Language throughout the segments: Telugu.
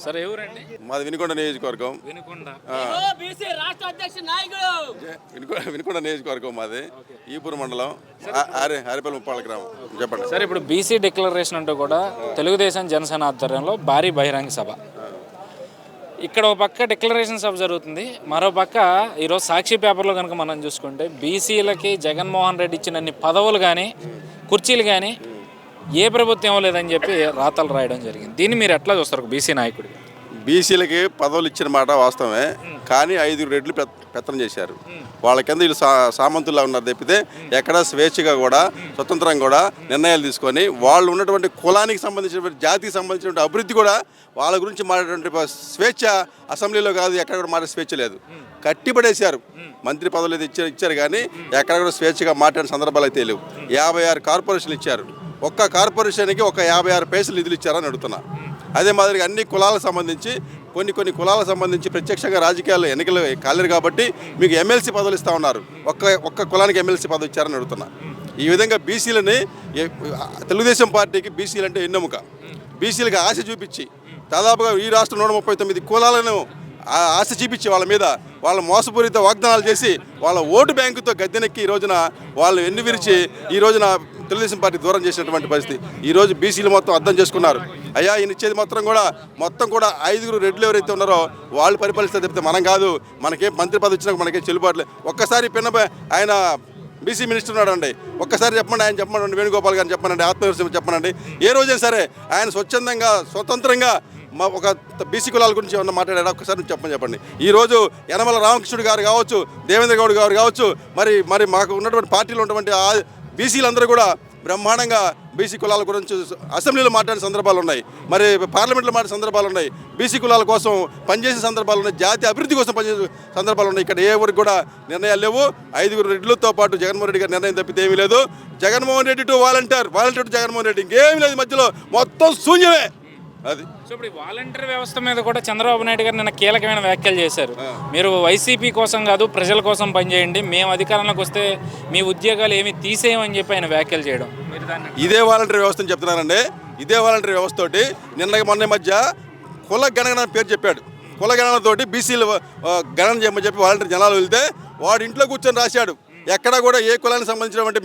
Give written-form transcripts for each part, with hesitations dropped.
సరే ఎవరండి? మాది వినుకొండ నియోజకవర్గం. వినుకొండ. వినుకొండ నియోజకవర్గం మాది. ఈపూర్ మండలం హరిపల్లి ముప్పాళ్ళ గ్రామం. చెప్పండి. సరే, ఇప్పుడు బీసీ డిక్లరేషన్ అంటూ కూడా తెలుగుదేశం జనసేన ఆధ్వర్యంలో భారీ బహిరంగ సభ. ఇక్కడ ఒక పక్క డిక్లరేషన్ సభ జరుగుతుంది, మరో పక్క ఈరోజు సాక్షి పేపర్లో కనుక మనం చూసుకుంటే బీసీలకి జగన్మోహన్ రెడ్డి ఇచ్చినన్ని పదవులు కానీ కుర్చీలు కానీ ఏ ప్రభుత్వం ఇవ్వలేదని చెప్పి రాతలు రాయడం జరిగింది. దీన్ని మీరు ఎట్లా చూస్తారు బీసీ నాయకుడు? బీసీలకి పదవులు ఇచ్చిన మాట వాస్తవమే, కానీ 5 రెడ్లు పెత్తనం చేశారు. వాళ్ళ కింద వీళ్ళు సామంతుల్లా ఉన్నారు తప్పితే ఎక్కడ స్వేచ్ఛగా కూడా స్వతంత్రంగా కూడా నిర్ణయాలు తీసుకొని వాళ్ళు ఉన్నటువంటి కులానికి సంబంధించినటువంటి జాతికి సంబంధించినటువంటి అభివృద్ధి కూడా వాళ్ళ గురించి మాట్లాడేటువంటి స్వేచ్ఛ అసెంబ్లీలో కాదు, ఎక్కడ కూడా మాట్లాడే స్వేచ్ఛ లేదు. కట్టిపడేశారు. మంత్రి పదవులు అయితే ఇచ్చారు కానీ ఎక్కడ కూడా స్వేచ్ఛగా మాట్లాడిన సందర్భాలు అయితే లేవు. 56 కార్పొరేషన్లు ఇచ్చారు. ఒక్క కార్పొరేషన్కి ఒక 56 పైసలు నిధులు ఇచ్చారని అడుగుతున్నా. అదే మాదిరిగా అన్ని కులాలకు సంబంధించి కొన్ని కులాలకు సంబంధించి ప్రత్యక్షంగా రాజకీయాల్లో ఎన్నికలు కాలేరు కాబట్టి మీకు ఎమ్మెల్సీ పదవులు ఇస్తూ ఉన్నారు. ఒక్క కులానికి ఎమ్మెల్సీ పదవి ఇచ్చారని అడుగుతున్నా. ఈ విధంగా బీసీలని తెలుగుదేశం పార్టీకి బీసీలు అంటే ఎన్నెముక. బీసీలకు ఆశ చూపించి దాదాపుగా ఈ రాష్ట్రం 139 కులాలను ఆశ చూపించి వాళ్ళ మీద వాళ్ళ మోసపూరిత వాగ్దానాలు చేసి వాళ్ళ ఓటు బ్యాంకుతో గద్దెనెక్కి ఈ రోజున వాళ్ళు ఎన్ను విరిచి ఈ రోజున తెలుగుదేశం పార్టీ దూరం చేసినటువంటి పరిస్థితి. ఈరోజు బీసీలు మొత్తం అర్థం చేసుకున్నారు. అయ్యా ఈయన ఇచ్చేది మొత్తం కూడా 5 రెడ్లు ఎవరైతే ఉన్నారో వాళ్ళు పరిపాలిస్తే చెప్తే మనం కాదు, మనకేం మంత్రి పదవి ఇచ్చినా మనకేం చెల్లుబాట్లేదు. ఒక్కసారి ఆయన బీసీ మినిస్టర్ ఉన్నాడండి, ఒక్కసారి ఆయన చెప్పండి వేణుగోపాల్ గారిని చెప్పనండి, ఆత్మవిశ్వాసం చెప్పనండి. ఏ రోజైనా సరే ఆయన స్వతంత్రంగా ఒక బీసీ కులాల గురించి ఏమన్నా మాట్లాడాడు ఒక్కసారి చెప్పండి. ఈరోజు యనమల రామకృష్ణుడు గారు కావచ్చు, దేవేంద్ర గౌడ్ గారు కావచ్చు, మరి మాకు ఉన్నటువంటి పార్టీలో ఉన్నటువంటి బీసీలందరూ కూడా బ్రహ్మాండంగా బీసీ కులాల గురించి అసెంబ్లీలో మాట్లాడిన సందర్భాలు ఉన్నాయి, మరి పార్లమెంట్లో మాట్లాడిన సందర్భాలు ఉన్నాయి, బీసీ కులాల కోసం పనిచేసే సందర్భాలు ఉన్నాయి, జాతి అభివృద్ధి కోసం పనిచేసే సందర్భాలు ఉన్నాయి. ఇక్కడ ఏ ఊరికి కూడా నిర్ణయాలు లేవు. 5 రెడ్లతో పాటు జగన్మోహన్ రెడ్డి గారి నిర్ణయం తప్పితే ఏమీ లేదు. Jaganmohan Reddy to volunteer to Jaganmohan Reddy, ఇంకేమీ లేదు. మధ్యలో మొత్తం శూన్యమే. అది సో ఇప్పుడు వాలంటీర్ వ్యవస్థ మీద కూడా చంద్రబాబు నాయుడు గారు నిన్న కీలకమైన వ్యాఖ్యలు చేశారు. మీరు వైసీపీ కోసం కాదు ప్రజల కోసం పనిచేయండి, మేము అధికారంలోకి వస్తే మీ ఉద్యోగాలు ఏమి తీసేయమని చెప్పి ఆయన వ్యాఖ్యలు చేయడం. ఇదే వాలంటీర్ వ్యవస్థ అని చెప్తున్నారండి. ఇదే వాలంటీర్ వ్యవస్థ తోటి మొన్న మధ్య కుల గణన పేరు చెప్పాడు. కుల గణనతోటి బీసీలు గణన చేయమని చెప్పి వాలంటీర్ జనాలు వెళ్తే వాడు ఇంట్లో కూర్చొని రాశాడు. ఎక్కడ కూడా ఏ కులానికి సంబంధించినటువంటి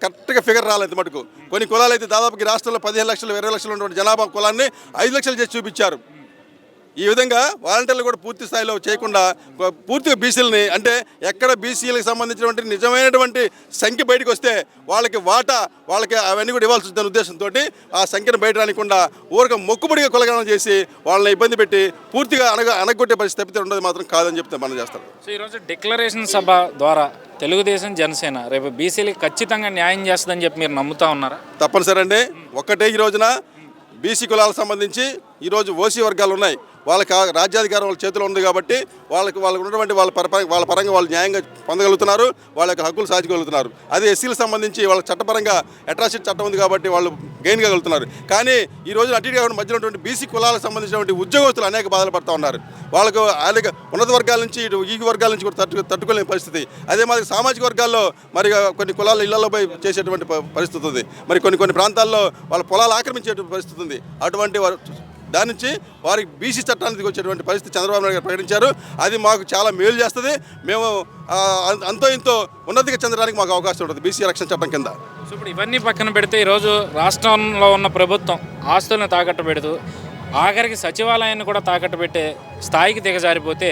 కరెక్ట్గా ఫిగర్ రాలేదు మటుకు. కొన్ని కులాలు అయితే దాదాపుకి రాష్ట్రంలో 15 లక్షలు 20 లక్షలు ఉన్నటువంటి జనాభా కులాన్ని 5 లక్షలు చేసి చూపించారు. ఈ విధంగా వాలంటీర్లు కూడా పూర్తి స్థాయిలో చేయకుండా పూర్తిగా బీసీలని అంటే ఎక్కడ బీసీలకు సంబంధించినటువంటి నిజమైనటువంటి సంఖ్య బయటకు వస్తే వాళ్ళకి అవన్నీ కూడా ఇవ్వాల్సి వచ్చిన ఉద్దేశంతో ఆ సంఖ్యను బయట రానికుండా ఊరక మొక్కుబడిగా కులగణన చేసి వాళ్ళని ఇబ్బంది పెట్టి పూర్తిగా అనగొట్టే పరిస్థితి తప్పితే ఉండదు మాత్రం కాదని చెప్తే మనం చేస్తారు. సో ఈరోజు డిక్లరేషన్ సభ ద్వారా తెలుగుదేశం జనసేన రేపు బీసీలకి ఖచ్చితంగా న్యాయం చేస్తుందని చెప్పి మీరు నమ్ముతా ఉన్నారా? తప్పనిసరి అండి. ఒక్కటే ఈ రోజున బీసీ కులాలకు సంబంధించి ఈరోజు ఓసీ వర్గాలు ఉన్నాయి. వాళ్ళకి రాజ్యాధికారం వాళ్ళ చేతిలో ఉంది కాబట్టి వాళ్ళకు ఉన్నటువంటి వాళ్ళ పరంగా వాళ్ళు న్యాయంగా పొందగలుగుతున్నారు, వాళ్ళ యొక్క హక్కులు సాధించగలుగుతున్నారు. అదే ఎస్సీలకు సంబంధించి వాళ్ళ చట్టపరంగా అట్రాసిటీ చట్టం ఉంది కాబట్టి వాళ్ళు గెయిన్ కాగలుగుతున్నారు. కానీ ఈ రోజు అటు ఇటుగా మధ్యలో ఉన్నటువంటి బీసీ కులాలకు సంబంధించినటువంటి ఉద్యోగస్తులు అనేక బాధలు పడుతూ ఉన్నారు. వాళ్ళకు ఉన్నత వర్గాల నుంచి ఇటు ఈ వర్గాల నుంచి కూడా తట్టుకోలేని పరిస్థితి. అదే మాదిరి సామాజిక వర్గాల్లో మరి కొన్ని కులాల ఇళ్లలో పోయి చేసేటువంటి పరిస్థితి ఉంది. మరి కొన్ని ప్రాంతాల్లో వాళ్ళ పొలాలు ఆక్రమించేటువంటి పరిస్థితి ఉంది. అటువంటి దాని నుంచి వారికి బీసీ చట్టానికి వచ్చేటువంటి పరిస్థితి చంద్రబాబు నాయుడు గారు ప్రకటించారు. అది మాకు చాలా మేలు చేస్తుంది. మేము అంతో ఇంతో ఉన్నతిగా చెందడానికి మాకు అవకాశం ఉంటుంది బీసీ రక్షణ చట్టం కింద. సో ఇప్పుడు ఇవన్నీ పక్కన పెడితే ఈరోజు రాష్ట్రంలో ఉన్న ప్రభుత్వం ఆస్తులను తాకట్టు పెడుతూ ఆఖరికి సచివాలయాన్ని కూడా తాకట్టు పెట్టే స్థాయికి దిగజారిపోతే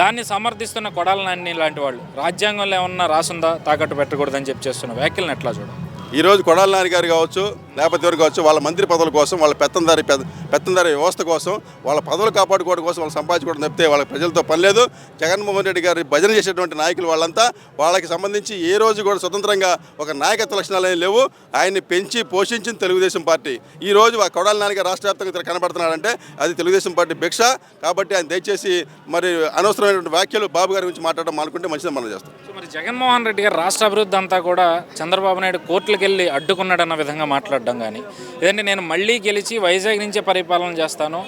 దాన్ని సమర్థిస్తున్న కొడాల నాని లాంటి వాళ్ళు రాజ్యాంగంలో ఏమన్నా రాసుందా తాకట్టు పెట్టకూడదని చెప్పి చేస్తున్న వ్యాఖ్యలను ఎట్లా చూడాలి? ఈరోజు కొడాల నాని గారు కావచ్చు, లేకపోతే ఎవరు కావచ్చు, వాళ్ళ మంత్రి పదవుల కోసం, వాళ్ళ పెత్తందారి వ్యవస్థ కోసం, వాళ్ళ పదవులు కాపాడుకోవడం కోసం వాళ్ళు సంపాదించుకోవడం తప్పితే వాళ్ళకి ప్రజలతో పని లేదు. జగన్మోహన్ రెడ్డి గారి భజన చేసేటువంటి నాయకులు వాళ్ళంతా వాళ్ళకి సంబంధించి ఏ రోజు కూడా స్వతంత్రంగా ఒక నాయకత్వ లక్షణాలు ఏం లేవు. ఆయన్ని పెంచి పోషించింది తెలుగుదేశం పార్టీ. ఈ రోజు కొడాల నాని గారు రాష్ట్ర వ్యాప్తంగా కనబడుతున్నాడంటే అది తెలుగుదేశం పార్టీ భిక్ష. కాబట్టి ఆయన దయచేసి మరి అనవసరమైనటువంటి వ్యాఖ్యలు బాబు గారి గురించి మాట్లాడడం అనుకుంటే మంచిదని మనం చేస్తాం. సో మరి జగన్మోహన్ రెడ్డి గారు రాష్ట్ర అభివృద్ధి అంతా కూడా చంద్రబాబు నాయుడు కోర్టులకు వెళ్ళి అడ్డుకున్నాడన్న విధంగా మాట్లాడడం కానీ, లేదంటే నేను మళ్ళీ గెలిచి వైజాగ్ నుంచే పరిపాలన చేస్తాను,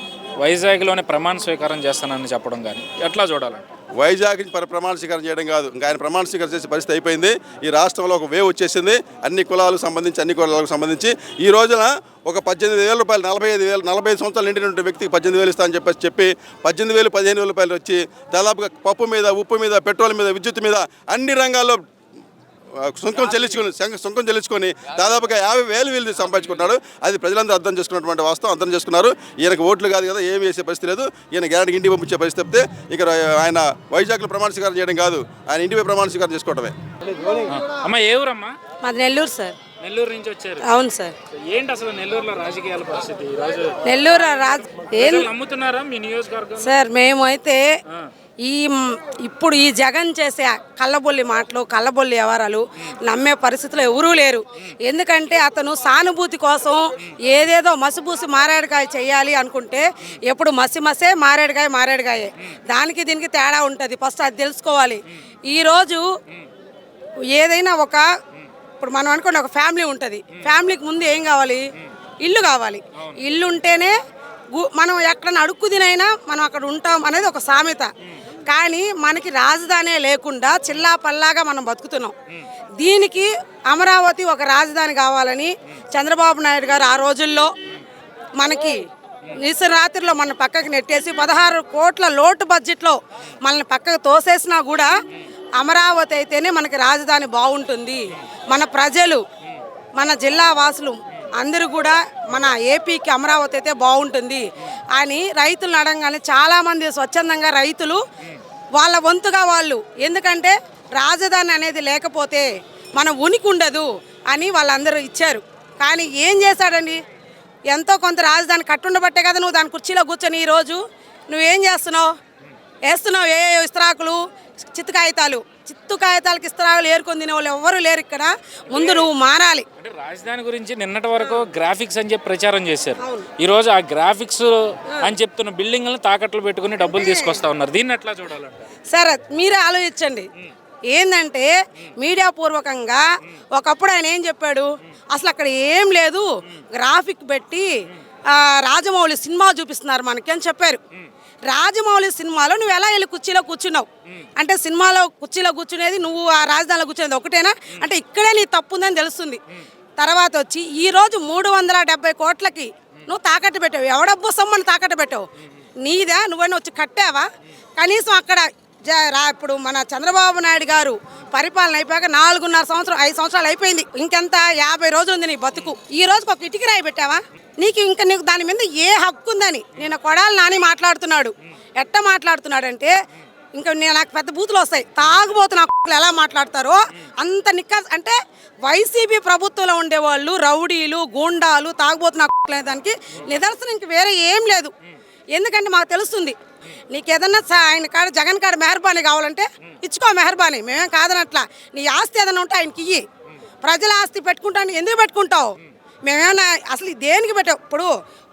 వైజాగ్లోనే ప్రమాణ స్వీకారం చేస్తానని చెప్పడం కానీ ఎట్లా చూడాలంటే? వైజాగ్ నుంచి ప్రమాణ స్వీకారం చేయడం కాదు, ఇంకా ఆయన ప్రమాణ స్వీకారం చేసే పరిస్థితి అయిపోయింది. ఈ రాష్ట్రంలో ఒక వేవ్ వచ్చేసింది, అన్ని కులాలకు సంబంధించి ఈ రోజున ఒక 18,000 రూపాయలు 45 సంవత్సరాలు నిండినటువంటి వ్యక్తికి 18,000 ఇస్తా అని చెప్పి 18,000 15,000 రూపాయలు వచ్చి దాదాపుగా పప్పు మీద, ఉప్పు మీద, పెట్రోల్ మీద, విద్యుత్ మీద అన్ని రంగాల్లో సుంకం చెల్లించుకొని దాదాపుగా 50,000 సంపాదించుకుంటున్నాడు. అది ప్రజలందరూ అర్థం చేసుకున్నటువంటి వాస్తవం, అర్థం చేసుకున్నారు. ఈయనకు ఓట్లు కాదు కదా, ఏమి వేసే పరిస్థితి లేదు. ఈయన గ్యారెంటీ ఇంటికి పంపించే పరిస్థితి తప్పితే ఇక్కడ ఆయన వైజాగ్లో ప్రమాణ స్వీకారం చేయడం కాదు, ఆయన ఇంటిపై ప్రమాణ స్వీకారం చేసుకోవడమే. అమ్మ ఏ ఊరమ్మా? మాది నెల్లూరు సార్. నెల్లూరు నుంచి వచ్చారు. అవును సార్. ఏంటి అసలు నెల్లూరులో రాజకీయాల పరిస్థితి ఈ రోజు? నెల్లూరు ఏం నమ్ముతున్నారా మీ నియోజకవర్గం? సార్ మేమైతే ఇప్పుడు ఈ జగన్ చేసే కళ్ళబొల్లి మాటలు, కళ్ళబొల్లి వ్యవహారాలు నమ్మే పరిస్థితిలో ఎవరూ లేరు. ఎందుకంటే అతను సానుభూతి కోసం ఏదేదో మసిబూసి మారేడుకాయ చేయాలి అనుకుంటే ఎప్పుడు మసిమసే మారేడుకాయే. దానికి దీనికి తేడా ఉంటుంది. ఫస్ట్ అది తెలుసుకోవాలి. ఈరోజు ఏదైనా ఇప్పుడు మనం అనుకోండి, ఒక ఫ్యామిలీ ఉంటుంది. ఫ్యామిలీకి ముందు ఏం కావాలి? ఇల్లు కావాలి. ఇల్లు ఉంటేనే మనం ఎక్కడన్నా అడుక్కు తినైనా మనం అక్కడ ఉంటాం అనేది ఒక సామెత. కానీ మనకి రాజధానే లేకుండా చిల్లా పల్లాగా మనం బతుకుతున్నాం. దీనికి అమరావతి ఒక రాజధాని కావాలని చంద్రబాబు నాయుడు గారు ఆ రోజుల్లో మనకి రాత్రిలో మన పక్కకి నెట్టేసి 16 కోట్ల లోటు బడ్జెట్లో మనల్ని పక్కకు తోసేసినా కూడా అమరావతి అయితేనే మనకి రాజధాని బాగుంటుంది, మన ప్రజలు, మన జిల్లా వాసులు అందరూ కూడా మన ఏపీకి అమరావతి అయితే బాగుంటుంది అని రైతులను అడగగానే చాలామంది స్వచ్ఛందంగా రైతులు వాళ్ళ వంతుగా వాళ్ళు, ఎందుకంటే రాజధాని అనేది లేకపోతే మన ఉనికి ఉండదు అని వాళ్ళందరూ ఇచ్చారు. కానీ ఏం చేశాడండి? ఎంతో కొంత రాజధాని కట్టుండబట్టే కదా నువ్వు దాని కుర్చీలో కూర్చొని ఈరోజు నువ్వేం వేస్తున్నావు ఏ ఇస్త్రాకులు, చిత్తు కాగితాలకు ఇస్త్రాకులు ఏరుకొని తినే వాళ్ళు ఎవరు లేరు ఇక్కడ. ముందు నువ్వు మారాలి. అంటే రాజధాని గురించి నిన్నటి వరకు గ్రాఫిక్స్ అని చెప్పి ప్రచారం చేశారు. ఈ రోజు ఆ గ్రాఫిక్స్ అని చెప్తున్న బిల్డింగ్లను తాకట్లు పెట్టుకుని డబ్బులు తీసుకొస్తా ఉన్నారు. దీన్ని ఎట్లా చూడాలంటే? సరే మీరే ఆలోచించండి. ఏంటంటే మీడియా పూర్వకంగా ఒకప్పుడు ఆయన ఏం చెప్పాడు? అసలు అక్కడ ఏం లేదు, గ్రాఫిక్ పెట్టి రాజమౌళి సినిమా చూపిస్తున్నారు మనకి అని చెప్పారు. రాజమౌళి సినిమాలో నువ్వు ఎలా వెళ్ళి కుర్చీలో కూర్చున్నావు అంటే, సినిమాలో కుర్చీలో కూర్చునేది నువ్వు ఆ రాజధానిలో కూర్చునేది ఒకటేనా అంటే ఇక్కడే నీ తప్పు ఉందని తెలుస్తుంది. తర్వాత వచ్చి ఈరోజు 370 కోట్లకి నువ్వు తాకట్టు పెట్టావు. ఎవడబ్బో సొమ్మని తాకట్టు పెట్టావు? నీదా? నువ్వైనా వచ్చి కట్టావా? కనీసం అక్కడ ఇప్పుడు మన చంద్రబాబు నాయుడు గారు పరిపాలన అయిపోయాక 4.5 సంవత్సరం 5 సంవత్సరాలు అయిపోయింది. ఇంకెంత 50 రోజులు ఉంది నీ బతుకు. ఈ రోజుకి ఒక ఇటుక రాయి పెట్టావా? నీకు దాని మీద ఏ హక్కు ఉందని నేను కొడాలి నాని మాట్లాడుతున్నాడు. ఎట్ట మాట్లాడుతున్నాడంటే ఇంకా నాకు పెద్ద బూతులు వస్తాయి. తాగుబోతున్న ఎలా మాట్లాడతారో అంత అంటే వైసీపీ ప్రభుత్వంలో ఉండేవాళ్ళు రౌడీలు, గూండాలు, తాగుబోతున్న దానికి నిదర్శనం ఇంక వేరే ఏం లేదు. ఎందుకంటే మాకు తెలుస్తుంది. నీకు ఏదన్నా ఆయన కాడ జగన్ కాడ మెహర్బానీ కావాలంటే ఇచ్చుకో మెహర్బానీ, మేమేం కాదనట్లా. నీ ఆస్తి ఏదైనా ఉంటే ఆయనకి ఇయ్యి. ప్రజల ఆస్తి పెట్టుకుంటాను ఎందుకు పెట్టుకుంటావు? మేమేమన్నా అసలు దేనికి పెట్టావు? ఇప్పుడు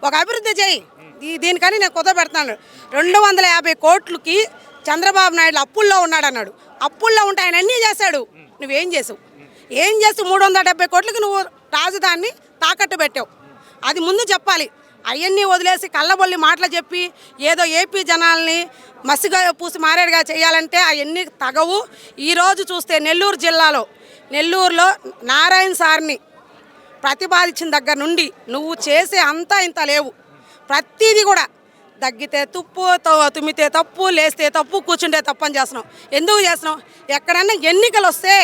ఒక అభివృద్ధి చేయి, దీనికని నేను కొత్త పెడతాను. 250 కోట్లకి చంద్రబాబు నాయుడు అప్పుల్లో ఉన్నాడు అన్నాడు. అప్పుల్లో ఉంటే ఆయన అన్నీ చేశాడు. నువ్వేం చేసావు? 370 కోట్లకి నువ్వు రాజధానిని తాకట్టు పెట్టావు. అది ముందు చెప్పాలి. అవన్నీ వదిలేసి కళ్ళబొల్లి మాటలు చెప్పి ఏదో ఏపీ జనాల్ని మసిగా పూసి మారేడుగా చేయాలంటే అవన్నీ తగవు. ఈరోజు చూస్తే నెల్లూరులో నారాయణ సార్ని ప్రతిపాదించిన దగ్గర నుండి నువ్వు చేసే అంతా ఇంత లేవు. ప్రతిదీ కూడా దగ్గితే తుప్పు, తుమ్మితే తప్పు, లేస్తే తప్పు, కూర్చుంటే తప్పు అని చేస్తున్నావు. ఎందుకు చేస్తున్నావు? ఎక్కడన్నా ఎన్నికలు వస్తే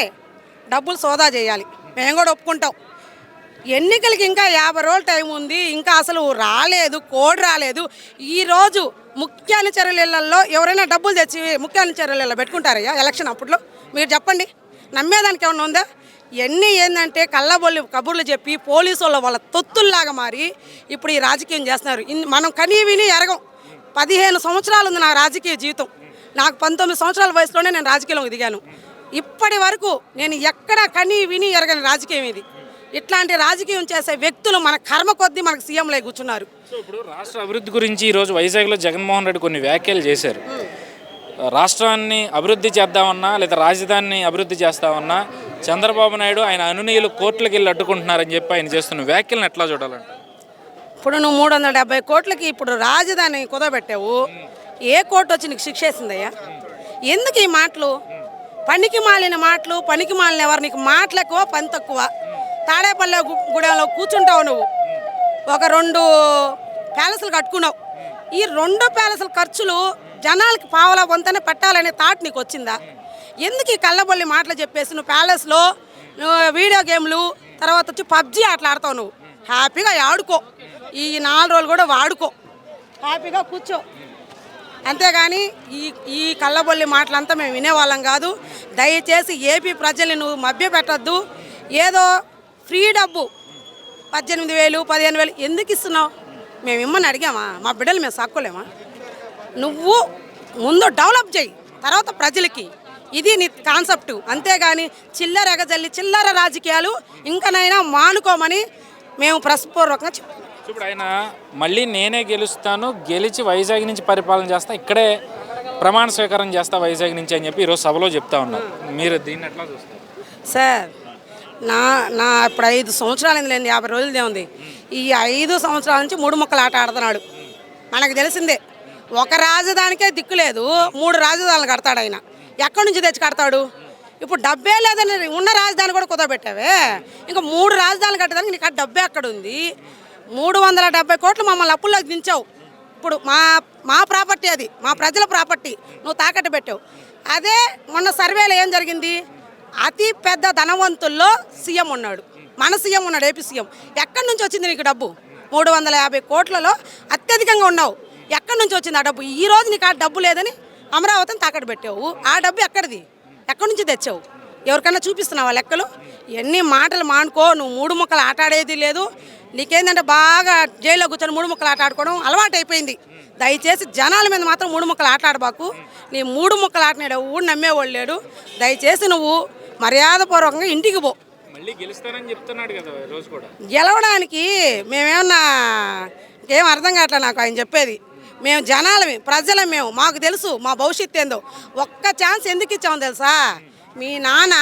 డబ్బులు సోదా చేయాలి, మేము కూడా ఒప్పుకుంటాం. ఎన్నికలకి ఇంకా 50 రోజుల టైం ఉంది, ఇంకా అసలు కోడ్ రాలేదు. ఈరోజు ముఖ్యాన్ని చర్యలలో ఎవరైనా డబ్బులు తెచ్చి ముఖ్యాన్ని చర్యలలో పెట్టుకుంటారయ్యా ఎలక్షన్ అప్పట్లో? మీరు చెప్పండి, నమ్మేదానికి ఏమన్నా ఉందా? ఇవన్నీ ఏంటంటే కళ్ళబొల్లి కబుర్లు చెప్పి పోలీసు వాళ్ళ తొత్తుల్లాగా మారి ఇప్పుడు ఈ రాజకీయం చేస్తున్నారు. మనం కనీ విని ఎరగం. 15 సంవత్సరాలు ఉంది నా రాజకీయ జీవితం. నాకు 19 సంవత్సరాల వయసులోనే నేను రాజకీయంలోకి దిగాను. ఇప్పటి వరకు నేను ఎక్కడ కనీ విని ఎరగని రాజకీయం ఇది. ఇట్లాంటి రాజకీయం చేసే వ్యక్తులు మన కర్మ కొద్దీ మనకు సీఎంలై కూర్చున్నారు. సో ఇప్పుడు రాష్ట్ర అభివృద్ధి గురించి ఈరోజు వైజాగ్లో జగన్మోహన్ రెడ్డి కొన్ని వ్యాఖ్యలు చేశారు. రాష్ట్రాన్ని అభివృద్ధి చేద్దామన్నా లేదా రాజధానిని అభివృద్ధి చేస్తామన్నా చంద్రబాబు నాయుడు ఆయన అనునీయులు కోర్టులకు వెళ్ళి అడ్డుకుంటున్నారని చెప్పి ఆయన చేస్తున్న వ్యాఖ్యలను ఎట్లా చూడాలంట? ఇప్పుడు నువ్వు 370 కోట్లకి ఇప్పుడు రాజధాని కుదబెట్టావు. ఏ కోర్టు వచ్చి నీకు శిక్ష వేసిందయ్యా? ఎందుకు ఈ మాటలు? పనికి మాలిన మాటలు, పనికి మాలిన ఎవరు? నీకు మాటలు ఎక్కువ, పని తక్కువ. తాడేపల్లి గూడెంలో కూర్చుంటావు నువ్వు, ఒక 2 ప్యాలెస్లు కట్టుకున్నావు. ఈ 2 ప్యాలెస్ల ఖర్చులు జనాలకి పావలా వంతనే పెట్టాలనే థాట్ నీకు వచ్చిందా? ఎందుకు ఈ కళ్ళబొల్లి మాటలు చెప్పేసి నువ్వు ప్యాలెస్లో వీడియో గేమ్లు, తర్వాత వచ్చి పబ్జీ ఆటలు ఆడతావు. నువ్వు హ్యాపీగా ఆడుకో, ఈ 4 రోజులు కూడా వాడుకో, హ్యాపీగా కూర్చో. అంతేగాని ఈ కళ్ళబొల్లి మాటలంతా మేము వినేవాళ్ళం కాదు. దయచేసి ఏపీ ప్రజల్ని నువ్వు మభ్యపెట్టద్దు. ఏదో ఫ్రీ డబ్బు 18,000 15,000 ఎందుకు ఇస్తున్నావు? మేము ఇమ్మని అడిగామా? మా బిడ్డలు మేము సాక్కోలేమా? నువ్వు ముందు డెవలప్ చేయి, తర్వాత ప్రజలకి. ఇది నీ కాన్సెప్ట్. అంతేగాని చిల్లర ఎగజల్లి చిల్లర రాజకీయాలు ఇంకనైనా మానుకోమని మేము ప్రశ్నపూర్వకంగా చెప్తాం. ఇప్పుడు ఆయన మళ్ళీ నేనే గెలుస్తాను, గెలిచి వైజాగ్ నుంచి పరిపాలన చేస్తా, ఇక్కడే ప్రమాణ స్వీకారం చేస్తా వైజాగ్ నుంచి అని చెప్పి ఈరోజు సభలో చెప్తా ఉన్నారు. మీరు దీన్ని ఎట్లా చూస్తారు? సార్, నా ఇప్పుడు 5 సంవత్సరాలు లేదు, 50 రోజులదే ఉంది. ఈ 5 సంవత్సరాల నుంచి 3 ముక్కలు ఆట ఆడుతున్నాడు. మనకు తెలిసిందే, ఒక రాజధానికే దిక్కు లేదు, 3 రాజధానులు కడతాడు ఆయన. ఎక్కడి నుంచి తెచ్చి కడతాడు? ఇప్పుడు డబ్బే లేదని ఉన్న రాజధాని కూడా కుదరబెట్టావే, ఇంకా 3 రాజధానులు కట్టడానికి నీకు డబ్బే అక్కడ ఉంది. 370 కోట్లు మమ్మల్ని అప్పుల్లోకి దించావు. ఇప్పుడు మా ప్రాపర్టీ, అది మా ప్రజల ప్రాపర్టీ, నువ్వు తాకట్టు పెట్టావు. అదే మొన్న సర్వేలో ఏం జరిగింది? అతి పెద్ద ధనవంతుల్లో సీఎం ఉన్నాడు, మన సీఎం ఉన్నాడు, ఏపీ సీఎం. ఎక్కడి నుంచి వచ్చింది నీకు డబ్బు? 350 కోట్లలో అత్యధికంగా ఉన్నావు. ఎక్కడి నుంచి వచ్చింది ఆ డబ్బు? ఈ రోజు నీకు ఆ డబ్బు లేదని అమరావతిని తాకట్టు పెట్టావు. ఆ డబ్బు ఎక్కడిది? ఎక్కడి నుంచి తెచ్చావు? ఎవరికైనా చూపిస్తున్నావా లెక్కలు? ఎన్ని మాటలు మానుకో. నువ్వు 3 ముక్కలు ఆట ఆడేది లేదు. నీకేందంటే బాగా జైల్లో కూర్చొని 3 ముక్కలు ఆట ఆడుకోవడం అలవాటు అయిపోయింది. దయచేసి జనాల మీద మాత్రం 3 ముక్కలు ఆట ఆడబాకు. నీ 3 ముక్కలు ఆటనాడు ఊడు నమ్మేవాళ్ళు లేడు. దయచేసి నువ్వు మర్యాదపూర్వకంగా ఇంటికి పో. మళ్ళీ గెలుస్తానని చెప్తున్నాడు కదా రోజు కూడా. గెలవడానికి మేమేమన్నా ఏం అర్థం కావట్లే నాకు ఆయన చెప్పేది. మేము జనాలమి, ప్రజలం, మాకు తెలుసు మా భవిష్యత్తు ఏందో. ఒక్క ఛాన్స్ ఎందుకు ఇచ్చామో తెలుసా? మీ నాన్న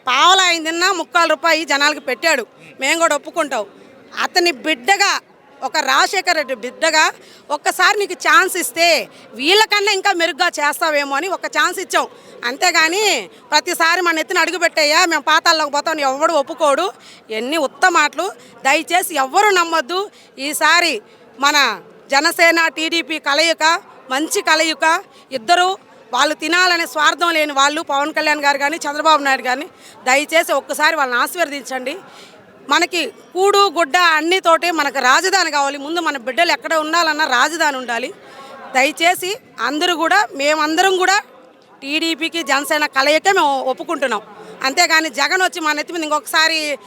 పావలా అయిందన్నా 3 రూపాయలు జనాలకి పెట్టాడు, మేము కూడా ఒప్పుకుంటాం. అతని బిడ్డగా, ఒక రాజశేఖర్ రెడ్డి బిడ్డగా ఒక్కసారి నీకు ఛాన్స్ ఇస్తే వీళ్ళకన్నా ఇంకా మెరుగ్గా చేస్తావేమో అని ఒక ఛాన్స్ ఇచ్చాం. అంతేగాని ప్రతిసారి మన ఎత్తున అడుగు పెట్టయ్యా మేము పాతాల్లోకి పోతాం ఎవడు ఒప్పుకోడు. ఎన్ని ఉత్తమాటలు. దయచేసి ఎవ్వరూ నమ్మొద్దు. ఈసారి మన జనసేన టీడీపీ కలయిక మంచి కలయిక. ఇద్దరు వాళ్ళు తినాలనే స్వార్థం లేని వాళ్ళు, పవన్ కళ్యాణ్ గారు కానీ చంద్రబాబు నాయుడు కానీ. దయచేసి ఒక్కసారి వాళ్ళని ఆశీర్వదించండి. మనకి కూడు గుడ్డ అన్నితోటి మనకు రాజధాని కావాలి. ముందు మన బిడ్డలు ఎక్కడ ఉండాలన్నా రాజధాని ఉండాలి. దయచేసి అందరూ కూడా, మేమందరం కూడా టీడీపీకి జనసేన కలయికే మేము ఒప్పుకుంటున్నాం. అంతేగాని జగన్ వచ్చి మన ఎత్తి మీద ఇంకొకసారి